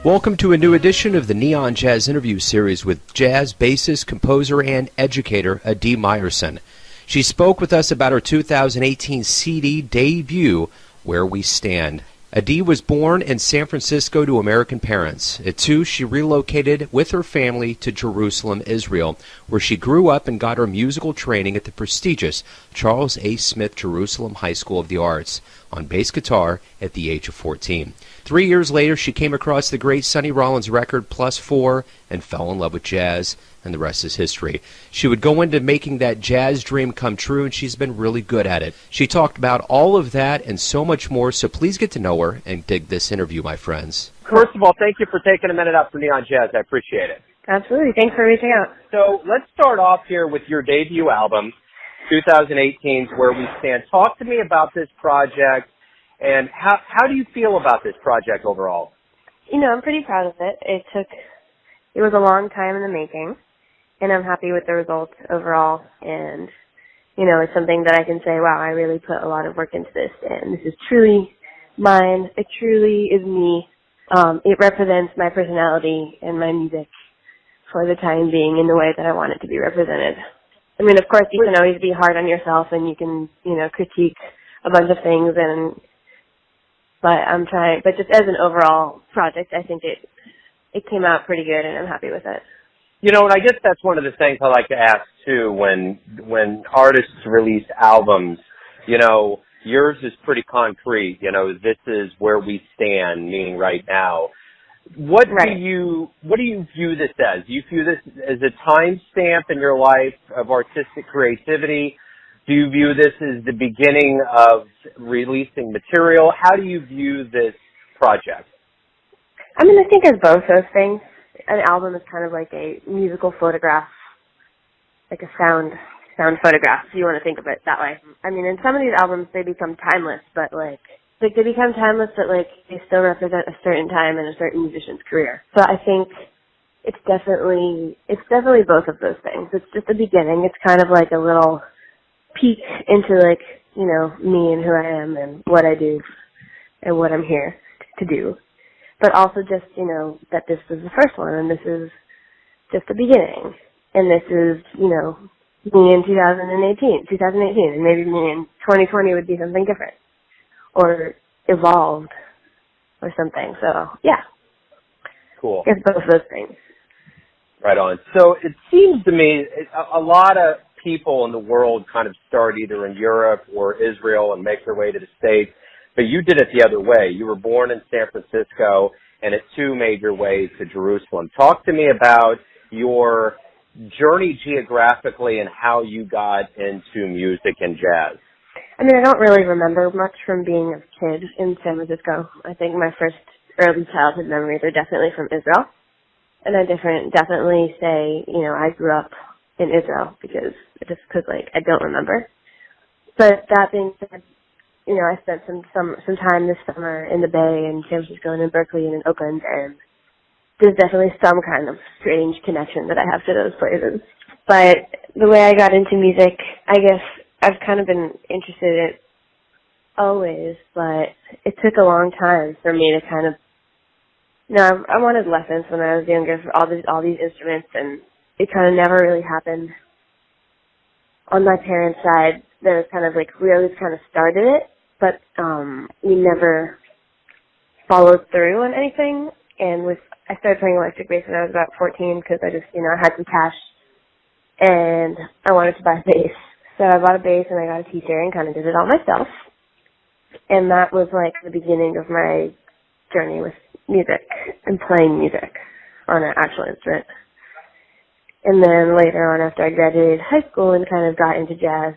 Welcome to a new edition of the Neon Jazz interview series with Jazz Bassist, composer, and educator Adi Meyerson. She spoke with us about her 2018 CD debut, Where We Stand. Adi was born in San Francisco to American parents. At 2, she relocated with her family to Jerusalem, Israel, where she grew up and got her musical training at the prestigious Charles A. Smith Jerusalem High School of the Arts on bass guitar at the age of 14. 3 years later, she came across the great Sonny Rollins record, +4, and fell in love with jazz, and the rest is history. She would go into making that jazz dream come true, and she's been really good at it. She talked about all of that and so much more, so please get to know her and dig this interview, my friends. First of all, thank you for taking a minute out for Neon Jazz. I appreciate it. Absolutely. Thanks for reaching out. So let's start off here with your debut album, 2018's Where We Stand. Talk to me about this project, and how do you feel about this project overall? You know, I'm pretty proud of it. It was a long time in the making, and I'm happy with the results overall. And, you know, it's something that I can say, wow, I really put a lot of work into this, and this is truly mine. It truly is me. It represents my personality and my music for the time being in the way that I want it to be represented. I mean, of course, you can always be hard on yourself, and you can, you know, critique a bunch of things, but just as an overall project, I think it came out pretty good, and I'm happy with it. You know, and I guess that's one of the things I like to ask, too, when artists release albums. You know, yours is pretty concrete. You know, this is where we stand, meaning right now. What do you view this as? Do you view this as a timestamp in your life of artistic creativity? Do you view this as the beginning of releasing material? How do you view this project? I mean, I think it's both those things. An album is kind of like a musical photograph, like a sound photograph, if you want to think of it that way. I mean, in some of these albums, they become timeless, but they become timeless, but they still represent a certain time in a certain musician's career. So I think it's definitely both of those things. It's just the beginning. It's kind of like a little peek into, like, you know, me and who I am and what I do and what I'm here to do. But also just, you know, that this is the first one and this is just the beginning. And this is, you know, me in 2018, and maybe me in 2020 would be something different or evolved or something. So, yeah. Cool. It's both of those things. Right on. So it seems to me a lot of people in the world kind of start either in Europe or Israel and make their way to the States, but you did it the other way. You were born in San Francisco and at 2 major ways to Jerusalem. Talk to me about your journey geographically and how you got into music and jazz. I mean, I don't really remember much from being a kid in San Francisco. I think my first early childhood memories are definitely from Israel. And I definitely say, you know, I grew up in Israel because I don't remember. But that being said, you know, I spent some time this summer in the Bay in San Francisco and in Berkeley and in Oakland, and there's definitely some kind of strange connection that I have to those places. But the way I got into music, I guess I've kind of been interested in it always, but it took a long time for me to kind of, you know, I wanted lessons when I was younger for all these instruments, and it kind of never really happened. On my parents' side, there was kind of like, we always kind of started it, but we never followed through on anything. And I started playing electric bass when I was about 14 because I just, you know, I had some cash and I wanted to buy a bass. So I bought a bass and I got a teacher and kind of did it all myself. And that was like the beginning of my journey with music and playing music on an actual instrument. And then later on, after I graduated high school and kind of got into jazz,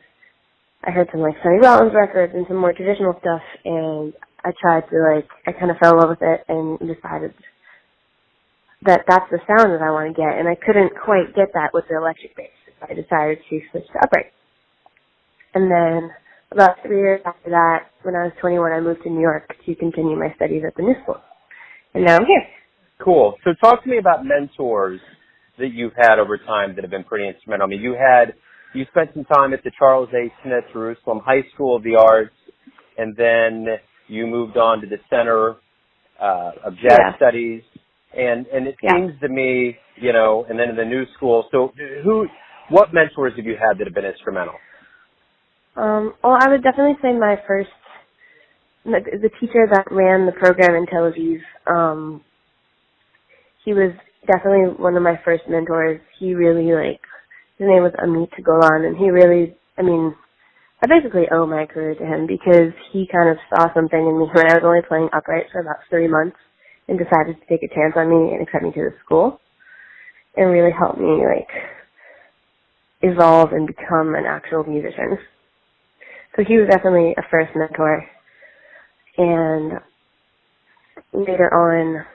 I heard some like Sonny Rollins records and some more traditional stuff, and I tried to I kind of fell in love with it and decided that that's the sound that I want to get, and I couldn't quite get that with the electric bass. So I decided to switch to upright. And then about 3 years after that, when I was 21, I moved to New York to continue my studies at the New School. And now I'm here. Cool. So talk to me about mentors that you've had over time that have been pretty instrumental. I mean, you spent some time at the Charles A. Smith Jerusalem High School of the Arts, and then you moved on to the Center of Jazz Studies, And it Yeah. seems to me, you know, and then in the new school, so what mentors have you had that have been instrumental? Well, I would definitely say the teacher that ran the program in Tel Aviv, he was definitely one of my first mentors. He really, his name was Amit Golan, and he really, I basically owe my career to him because he kind of saw something in me when I was only playing upright for about 3 months and decided to take a chance on me and accept me to the school and really helped me, evolve and become an actual musician. So he was definitely a first mentor. And later on,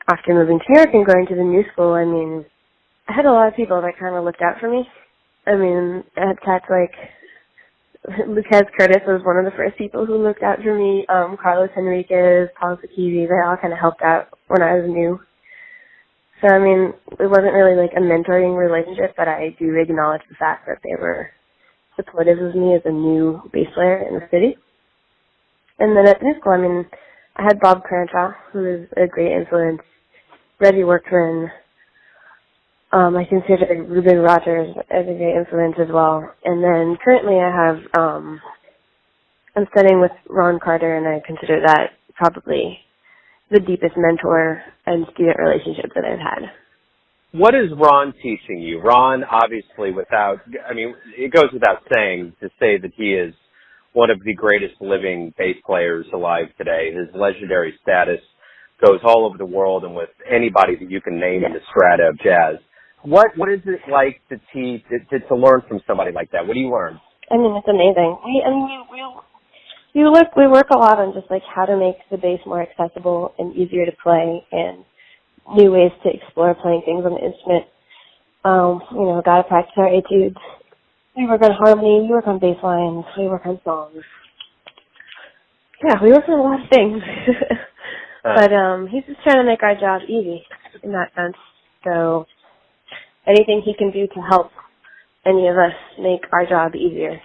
after moving to New York and going to the new school, I had a lot of people that kind of looked out for me. I had cats like Lucas Curtis was one of the first people who looked out for me. Carlos Henriquez, Paul Sakivi, they all kind of helped out when I was new. So, it wasn't really a mentoring relationship, but I do acknowledge the fact that they were supportive of me as a new bass player in the city. And then at the new school, I had Bob Cranshaw, who is a great influence, Reggie Workman. I consider Ruben Rogers as a great influence as well. And then currently I'm studying with Ron Carter, and I consider that probably the deepest mentor and student relationship that I've had. What is Ron teaching you? Ron, obviously, it goes without saying to say that he is one of the greatest living bass players alive today. His legendary status goes all over the world and with anybody that you can name in the strata of jazz. What is it like to teach, to learn from somebody like that? What do you learn? It's amazing. We work a lot on just how to make the bass more accessible and easier to play and new ways to explore playing things on the instrument. Gotta practice our etudes. We work on harmony, we work on bass lines, we work on songs. Yeah, we work on a lot of things. But he's just trying to make our job easy in that sense. So anything he can do to help any of us make our job easier.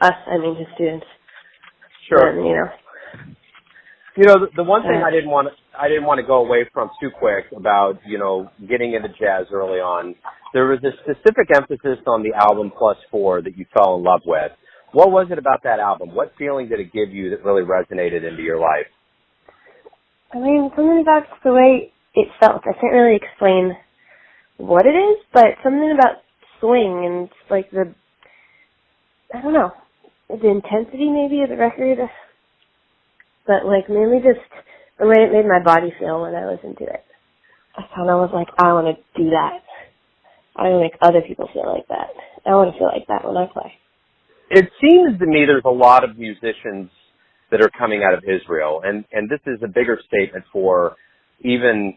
Us, his students. Sure. And, the one thing I didn't want to go away from too quick about, getting into jazz early on, there was a specific emphasis on the album +4 that you fell in love with. What was it about that album? What feeling did it give you that really resonated into your life? Something about the way it felt. I can't really explain what it is, but something about swing and the intensity maybe of the record. But mainly just the way it made my body feel when I listened to it. I kind of was I want to do that. I want to make other people feel like that. I want to feel like that when I play. It seems to me there's a lot of musicians that are coming out of Israel, and this is a bigger statement for even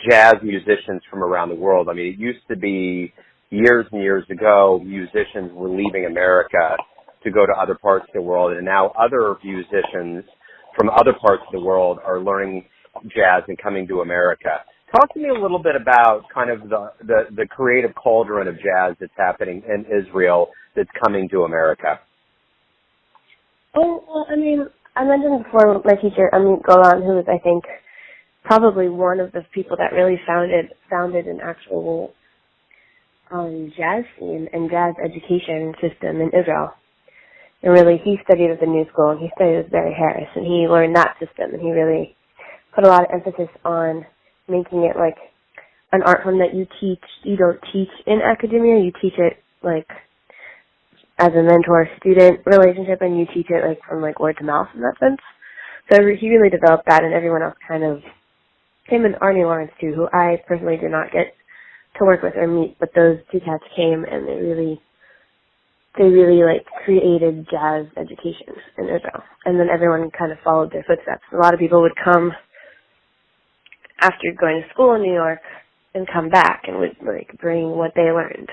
jazz musicians from around the world. It used to be years and years ago, musicians were leaving America to go to other parts of the world, and now other musicians from other parts of the world are learning jazz and coming to America. Talk to me a little bit about kind of the creative cauldron of jazz that's happening in Israel that's coming to America. Well, I mentioned before my teacher, Amit Golan, who was, I think, probably one of the people that really founded an actual jazz scene and jazz education system in Israel. And really, he studied at the New School, and he studied with Barry Harris, and he learned that system, and he really put a lot of emphasis on making it an art form that you don't teach in academia, you teach it as a mentor-student relationship, and you teach it from word to mouth in that sense. So he really developed that, and everyone else kind of, him and Arnie Lawrence too, who I personally did not get to work with or meet, but those two cats came and they really created jazz education in Israel. And then everyone kind of followed their footsteps. A lot of people would come after going to school in New York and come back and would bring what they learned.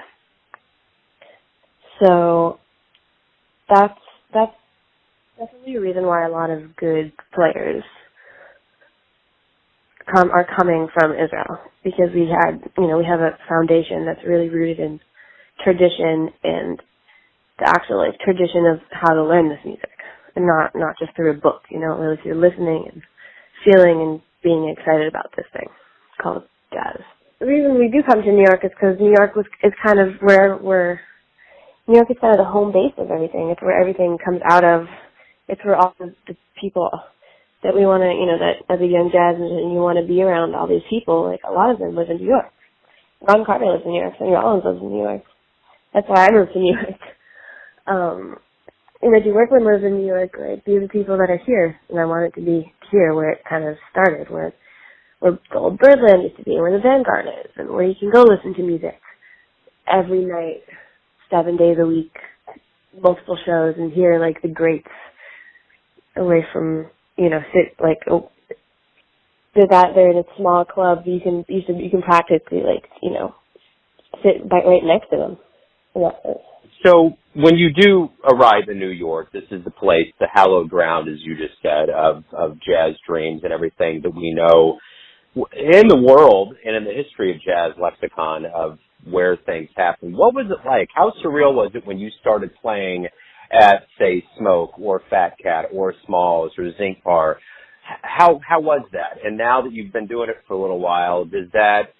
So that's definitely a reason why a lot of good players are coming from Israel, because we have a foundation that's really rooted in tradition and the actual tradition of how to learn this music, and not just through a book, really through listening and feeling and being excited about this thing called jazz. The reason we do come to New York is because New York is kind of New York is kind of the home base of everything. It's where everything comes out of. It's where all the people that we want to, that as a young jazz musician, you want to be around all these people. Like, a lot of them live in New York. Ron Carter lives in New York. Sonny Rollins lives in New York. That's why I moved to New York. And Reggie Workman lives in New York. Like, these are people that are here, and I want it to be here where it kind of started, where the old Birdland used to be, where the Vanguard is, and where you can go listen to music every night, 7 days a week, multiple shows, and hear, like, the greats away from, they're in a small club. You can practically, like, sit right next to them. So when you do arrive in New York, this is the place, the hallowed ground, as you just said, of jazz dreams and everything that we know in the world and in the history of jazz lexicon of where things happen. What was it like? How surreal was it when you started playing at, say, Smoke or Fat Cat or Smalls or Zinc Bar? How was that? And now that you've been doing it for a little while, is that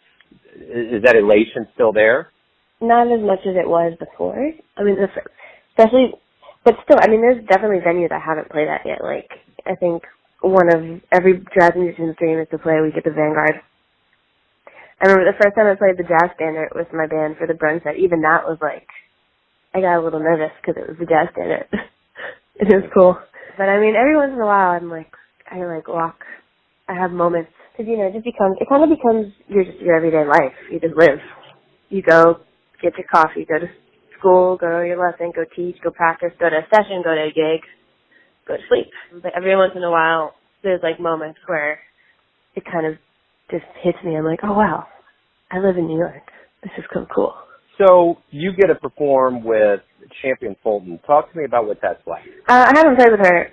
elation still there? Not as much as it was before. I mean, especially, but still, I mean, there's definitely venues I haven't played at yet. Like, I think one of every jazz musician's dream is to play a week at the Vanguard. I remember the first time I played the Jazz Standard with my band for the brunch set. Even that was like, I got a little nervous because it was the Jazz Standard. It was cool. But I mean, every once in a while, I have moments. Because, it kind of becomes your everyday life. You just live. You go get your coffee, go to school, go to your lesson, go teach, go practice, go to a session, go to a gig, go to sleep. But every once in a while, there's like moments where it kind of just hits me. I'm like, oh wow, I live in New York. This is so cool. So you get to perform with Champion Fulton. Talk to me about what that's like. I haven't played with her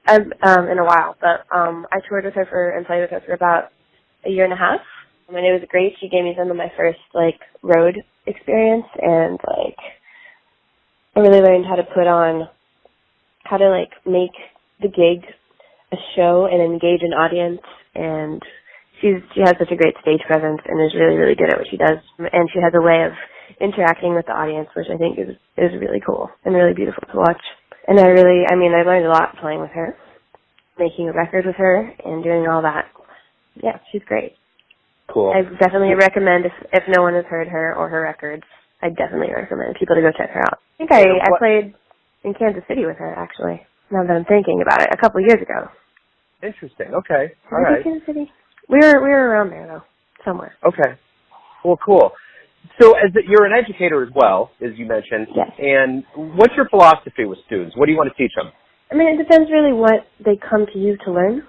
in a while, but I toured with her and played with her for about a year and a half. And it was great. She gave me some of my first, road experience, and, I really learned how to make the gig a show and engage an audience, and she has such a great stage presence and is really, really good at what she does. And she has a way of interacting with the audience, which I think is really cool and really beautiful to watch. And I learned a lot playing with her, making a record with her, and doing all that. Yeah, she's great. Cool. I definitely recommend, if no one has heard her or her records, I definitely recommend people to go check her out. I think I played in Kansas City with her, actually, now that I'm thinking about it, a couple of years ago. Interesting. Okay. All right. Kansas City? We were around there, though, somewhere. Okay. Well, cool. So you're an educator as well, as you mentioned. Yes. And what's your philosophy with students? What do you want to teach them? I mean, it depends really what they come to you to learn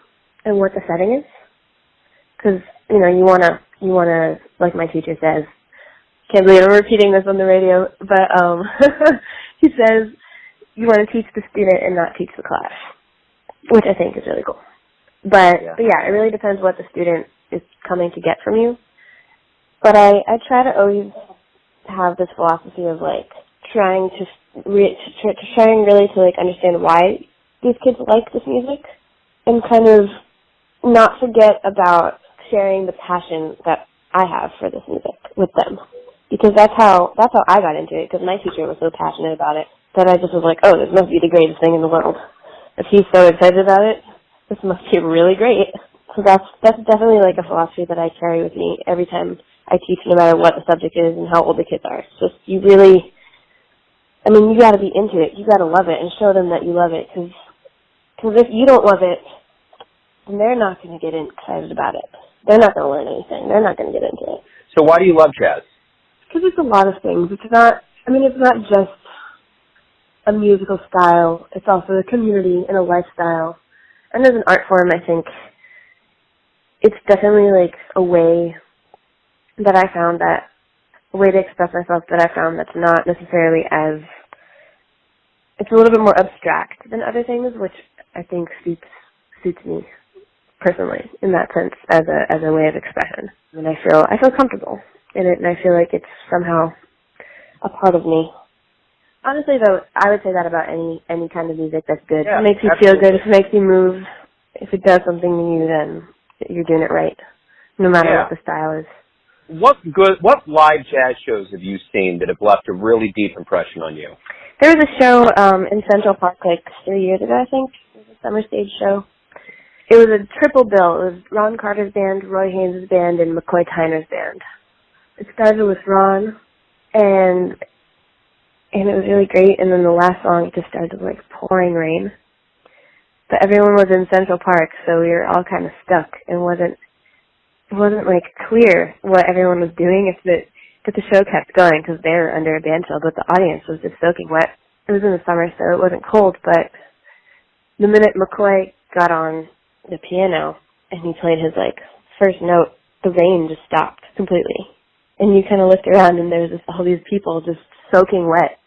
and what the setting is. Because, you want to, like my teacher says, can't believe I'm repeating this on the radio, but he says you want to teach the student and not teach the class, which I think is really cool. But it really depends what the student is coming to get from you. But I try to always have this philosophy of, trying really to understand why these kids like this music and kind of not forget about sharing the passion that I have for this music with them, because that's how I got into it. Because my teacher was so passionate about it that I just was like, oh, this must be the greatest thing in the world. If he's so excited about it, this must be really great. So that's definitely a philosophy that I carry with me every time I teach, no matter what the subject is and how old the kids are. It's just you got to be into it. You got to love it and show them that you love it. Because if you don't love it, then they're not going to get excited about it. They're not going to learn anything. They're not going to get into it. So why do you love jazz? Because it's a lot of things. It's not just a musical style. It's also a community and a lifestyle. And as an art form, I think it's definitely a way that I found a way to express myself that I found that's not necessarily it's a little bit more abstract than other things, which I think suits me personally in that sense as a way of expression. And I feel comfortable in it, and I feel like it's somehow a part of me. Honestly, though, I would say that about any kind of music that's good. Yeah, if it makes you absolutely. feel good, if it makes you move, if it does something to you, then that you're doing it right, no matter what the style is. What live jazz shows have you seen that have left a really deep impression on you? There was a show in Central Park like 3 years ago, I think. It was a summer stage show. It was a triple bill. It was Ron Carter's band, Roy Haynes' band, and McCoy Tyner's band. It started with Ron, and it was really great, and then the last song just started like pouring rain. But everyone was in Central Park, so we were all kind of stuck. It wasn't like clear what everyone was doing. It's that the show kept going because they were under a band shell, but the audience was just soaking wet. It was in the summer, so it wasn't cold, but the minute McCoy got on the piano and he played his like first note, the rain just stopped completely. And you kind of looked around and there was just all these people just soaking wet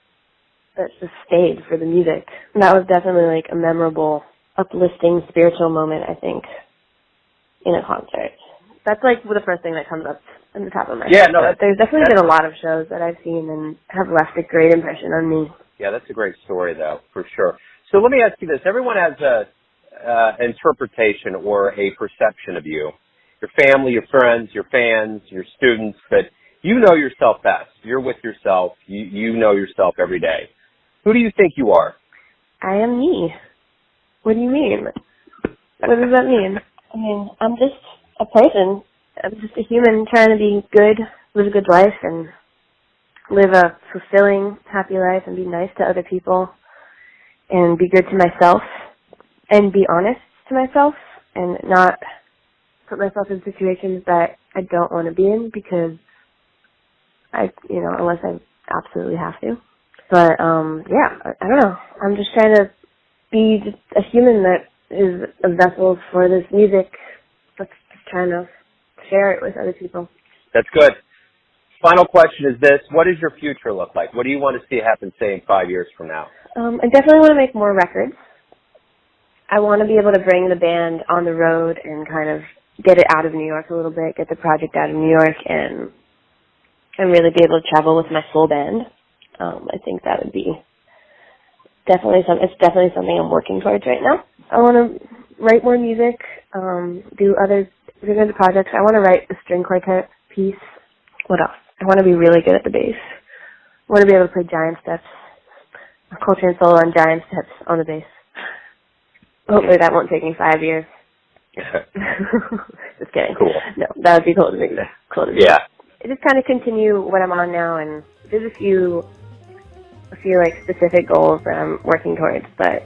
that just stayed for the music. And that was definitely like a memorable, uplifting, spiritual moment, I think, in a concert. That's like the first thing that comes up in the top of my head. But there's definitely been a lot of shows that I've seen and have left a great impression on me. Yeah, that's a great story, though, for sure. So let me ask you this. Everyone has an interpretation or a perception of you. Your family, your friends, your fans, your students, but you know yourself best. You're with yourself. You know yourself every day. Who do you think you are? I am me. What do you mean? What does that mean? I mean, I'm just a person. I'm just a human trying to be good, live a good life, and live a fulfilling, happy life, and be nice to other people, and be good to myself, and be honest to myself, and not put myself in situations that I don't want to be in because unless I absolutely have to. But, I don't know. I'm just trying to be just a human that is a vessel for this music that's just trying to share it with other people. That's good. Final question is this. What does your future look like? What do you want to see happen, say, in 5 years from now? I definitely want to make more records. I want to be able to bring the band on the road and kind of get it out of New York a little bit, get the project out of New York, and really be able to travel with my full band. I think that would be it's definitely something I'm working towards right now. I want to write more music, do other projects. I want to write a string quartet piece. What else? I want to be really good at the bass. I want to be able to play giant steps, a Coltrane solo on giant steps on the bass. Hopefully that won't take me 5 years. Just kidding. Cool. No, that would be cool to me. Yeah. Just kind of continue what I'm on now, and there's a few like specific goals that I'm working towards, but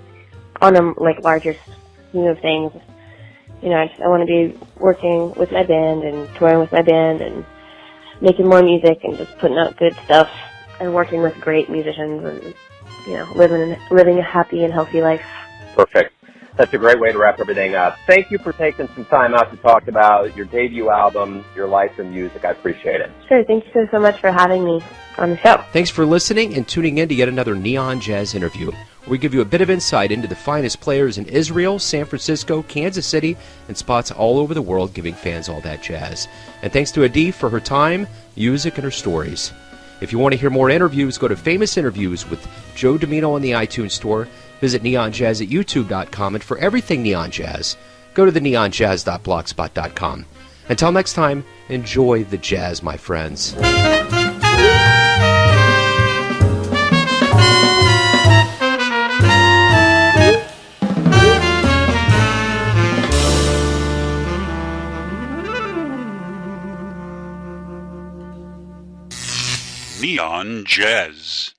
on a like larger scheme of things, I want to be working with my band and touring with my band and making more music and just putting out good stuff and working with great musicians and living a happy and healthy life. Perfect. That's a great way to wrap everything up. Thank you for taking some time out to talk about your debut album, your life and music. I appreciate it. Sure. Thank you so much for having me on the show. Thanks for listening and tuning in to yet another Neon Jazz interview, where we give you a bit of insight into the finest players in Israel, San Francisco, Kansas City, and spots all over the world, giving fans all that jazz. And thanks to Adi for her time, music, and her stories. If you want to hear more interviews, go to Famous Interviews with Joe Domino on the iTunes Store. Visit neonjazz at youtube.com, and for everything Neon Jazz, go to the neonjazz.blogspot.com. Until next time, enjoy the jazz, my friends. Neon Jazz.